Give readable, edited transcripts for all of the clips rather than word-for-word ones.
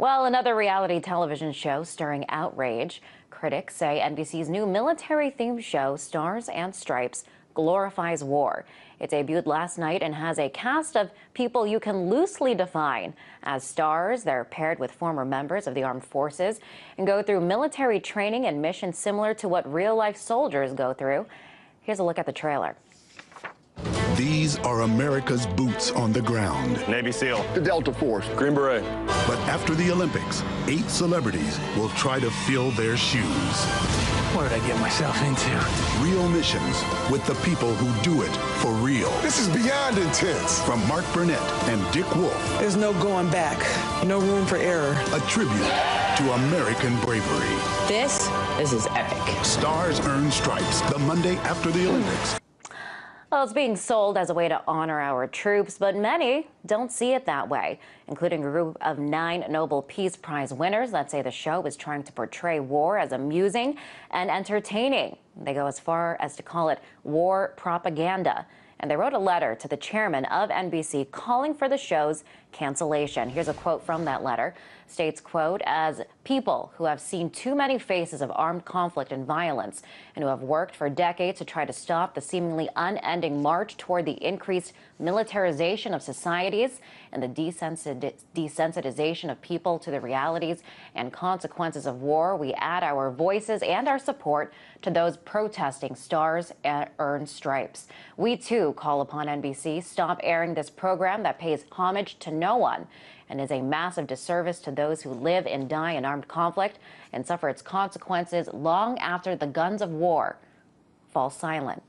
Well, another reality television show stirring outrage. Critics say NBC's new military-themed show, Stars and Stripes, glorifies war. It debuted last night and has a cast of people you can loosely define as stars. They're paired with former members of the armed forces and go through military training and missions similar to what real-life soldiers go through. Here's a look at the trailer. These are America's boots on the ground. Navy SEAL. The Delta Force. Green Beret. But after the Olympics, 8 celebrities will try to fill their shoes. What did I get myself into? Real missions with the people who do it for real. This is beyond intense. From Mark Burnett and Dick Wolf. There's no going back. No room for error. A tribute to American bravery. This is epic. Stars Earn Stripes, the Monday after the Olympics. Well, it's being sold as a way to honor our troops, but many don't see it that way, including a group of 9 Nobel Peace Prize winners that say the show is trying to portray war as amusing and entertaining. They go as far as to call it war propaganda. And they wrote a letter to the chairman of NBC calling for the show's cancellation. Here's a quote from that letter. States, quote, "As people who have seen too many faces of armed conflict and violence and who have worked for decades to try to stop the seemingly unending march toward the increased militarization of societies and the desensitization of people to the realities and consequences of war, we add our voices and our support to those protesting Stars and Earn Stripes. We, too, call upon NBC, stop airing this program that pays homage to no one and is a massive disservice to those who live and die in armed conflict and suffer its consequences long after the guns of war fall silent."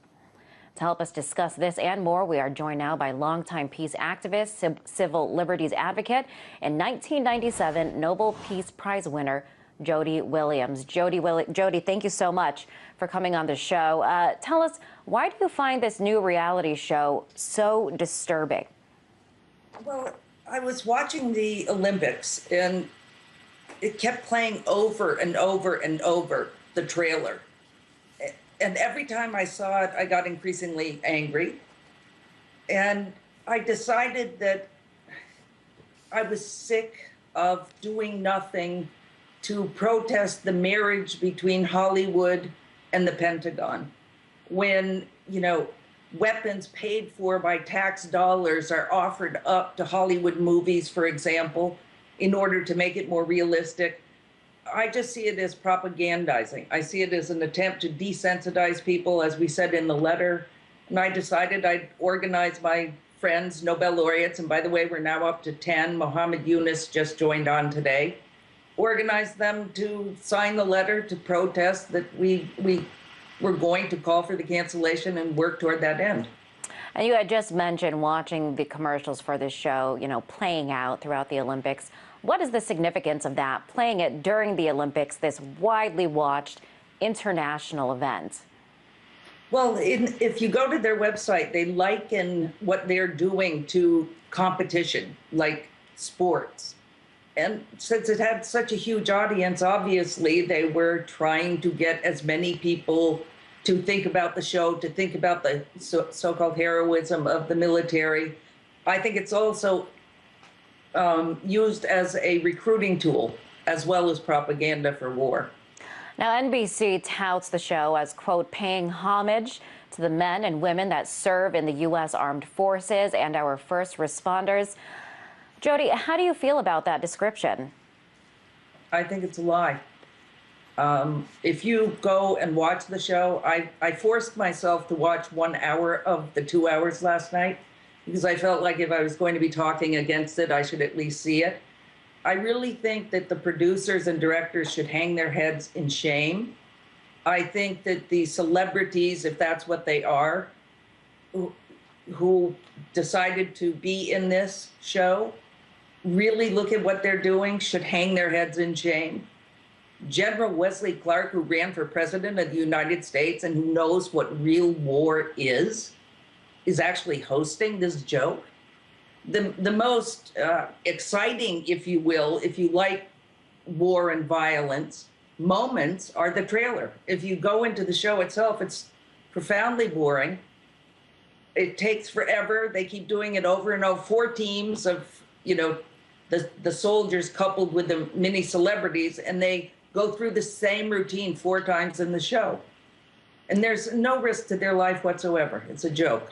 To help us discuss this and more, we are joined now by longtime peace activist, civil liberties advocate, and 1997 Nobel Peace Prize winner, Jody Williams. Jody, thank you so much for coming on the show. Tell us, why do you find this new reality show so disturbing? Well, I was watching the Olympics, and it kept playing over and over and over, the trailer. And every time I saw it, I got increasingly angry. And I decided that I was sick of doing nothing to protest the marriage between Hollywood and the Pentagon. When, weapons paid for by tax dollars are offered up to Hollywood movies, for example, in order to make it more realistic. I just see it as propagandizing. I see it as an attempt to desensitize people, as we said in the letter. And I decided I'd organize my friends, Nobel laureates, and by the way, we're now up to 10. Mohammed Yunus just joined on today. Organize them to sign the letter to protest that we're going to call for the cancellation and work toward that end. And you had just mentioned watching the commercials for this show, playing out throughout the Olympics. What is the significance of that, playing it during the Olympics, this widely watched international event? Well, if you go to their website, they liken what they're doing to competition, like sports. And since it had such a huge audience, obviously they were trying to get as many people to think about the show, to think about the so-called heroism of the military. I think it's also used as a recruiting tool as well as propaganda for war. Now, NBC touts the show as, quote, paying homage to the men and women that serve in the U.S. Armed Forces and our first responders. Jody, how do you feel about that description? I think it's a lie. If you go and watch the show, I forced myself to watch 1 hour of the 2 hours last night because I felt like if I was going to be talking against it, I should at least see it. I really think that the producers and directors should hang their heads in shame. I think that the celebrities, if that's what they are, who decided to be in this show, really look at what they're doing, should hang their heads in shame. General Wesley Clark, who ran for president of the United States and who knows what real war is actually hosting this joke. The most exciting, if you will, if you like war and violence, moments are the trailer. If you go into the show itself, it's profoundly boring. It takes forever. They keep doing it over and over. 4 teams of, the soldiers coupled with the mini celebrities, and they go through the same routine 4 times in the show. And there's no risk to their life whatsoever. It's a joke.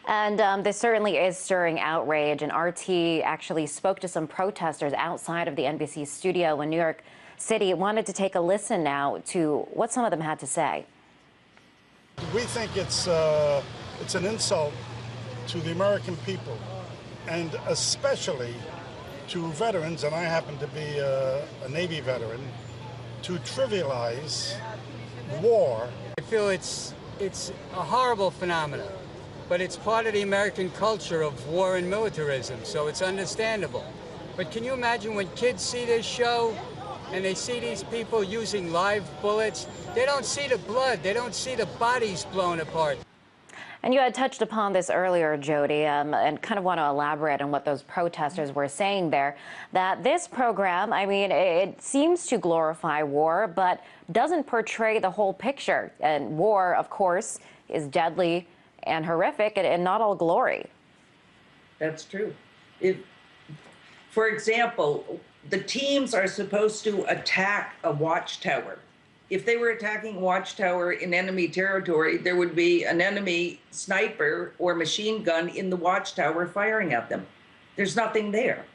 And this certainly is stirring outrage. And RT actually spoke to some protesters outside of the NBC studio in New York City. Wanted to take a listen now to what some of them had to say. We think it's an insult to the American people, and especially to veterans, and I happen to be a Navy veteran, to trivialize war. I feel it's a horrible phenomenon, but it's part of the American culture of war and militarism, so it's understandable. But can you imagine when kids see this show and they see these people using live bullets? They don't see the blood, they don't see the bodies blown apart. And you had touched upon this earlier, Jody, and kind of want to elaborate on what those protesters were saying there, that this program, I mean, it seems to glorify war, but doesn't portray the whole picture. And war, of course, is deadly and horrific and not all glory. That's true. For example, the teams are supposed to attack a watchtower. If they were attacking a watchtower in enemy territory, there would be an enemy sniper or machine gun in the watchtower firing at them. There's nothing there.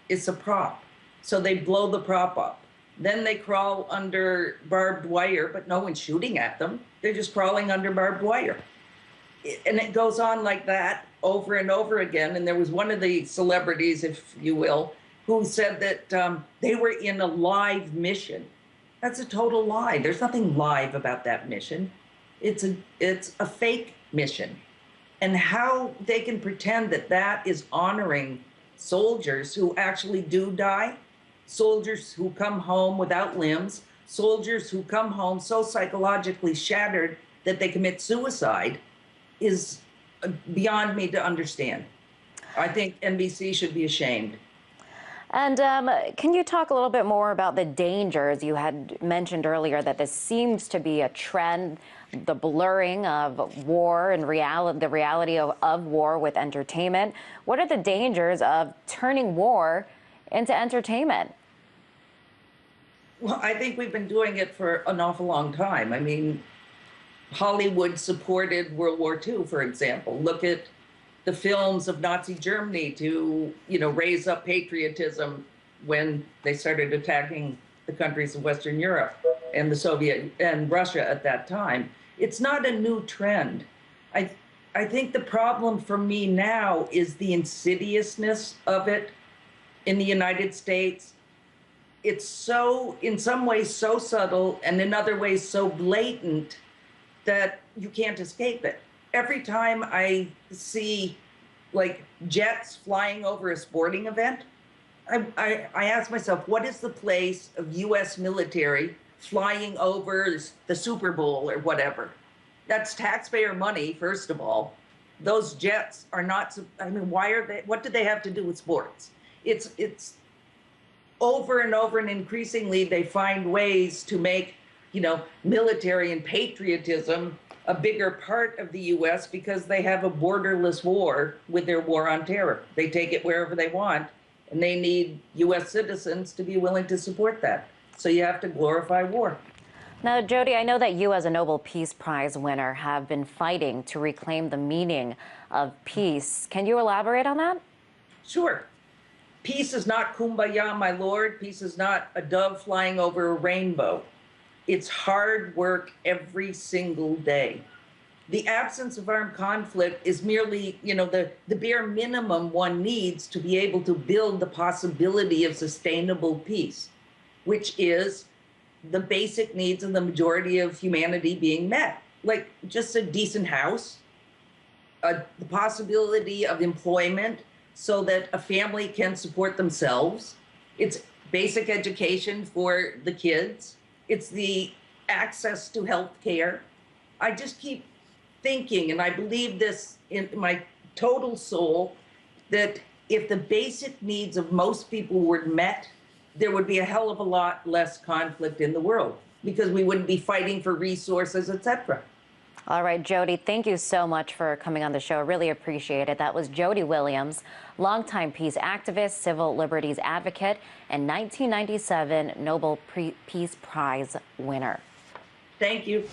It's a prop. So they blow the prop up. Then they crawl under barbed wire, but no one's shooting at them. They're just crawling under barbed wire. And it goes on like that over and over again. And there was one of the celebrities, if you will, who said that they were in a live mission. That's a total lie. There's nothing live about that mission. It's a fake mission. And how they can pretend that that is honoring soldiers who actually do die, soldiers who come home without limbs, soldiers who come home so psychologically shattered that they commit suicide, is beyond me to understand. I think NBC should be ashamed. And can you talk a little bit more about the dangers? You had mentioned earlier that this seems to be a trend, the blurring of war and the reality of war with entertainment. What are the dangers of turning war into entertainment? Well, I think we've been doing it for an awful long time. I mean, Hollywood supported World War II, for example. Look at the films of Nazi Germany to, raise up patriotism when they started attacking the countries of Western Europe and the Soviet and Russia at that time. It's not a new trend. I think the problem for me now is the insidiousness of it in the United States. It's so, in some ways, so subtle, and in other ways so blatant that you can't escape it. Every time I see like jets flying over a sporting event, I ask myself, what is the place of U.S. military flying over the Super Bowl or whatever? That's taxpayer money, first of all. Those jets are not, I mean, why are they, what do they have to do with sports? It's over and over, and increasingly they find ways to make, military and patriotism a bigger part of the U.S. because they have a borderless war with their war on terror. They take it wherever they want, and they need U.S. citizens to be willing to support that. So you have to glorify war. Now, Jody, I know that you as a Nobel Peace Prize winner have been fighting to reclaim the meaning of peace. Can you elaborate on that? Sure. Peace is not kumbaya, my lord. Peace is not a dove flying over a rainbow. It's hard work every single day. The absence of armed conflict is merely, the bare minimum one needs to be able to build the possibility of sustainable peace, which is the basic needs of the majority of humanity being met, like just a decent house, the possibility of employment so that a family can support themselves. It's basic education for the kids. It's the access to health care. I just keep thinking, and I believe this in my total soul, that if the basic needs of most people were met, there would be a hell of a lot less conflict in the world because we wouldn't be fighting for resources, etc. All right, Jody, thank you so much for coming on the show. I really appreciate it. That was Jody Williams, longtime peace activist, civil liberties advocate, and 1997 Nobel Peace Prize winner. Thank you.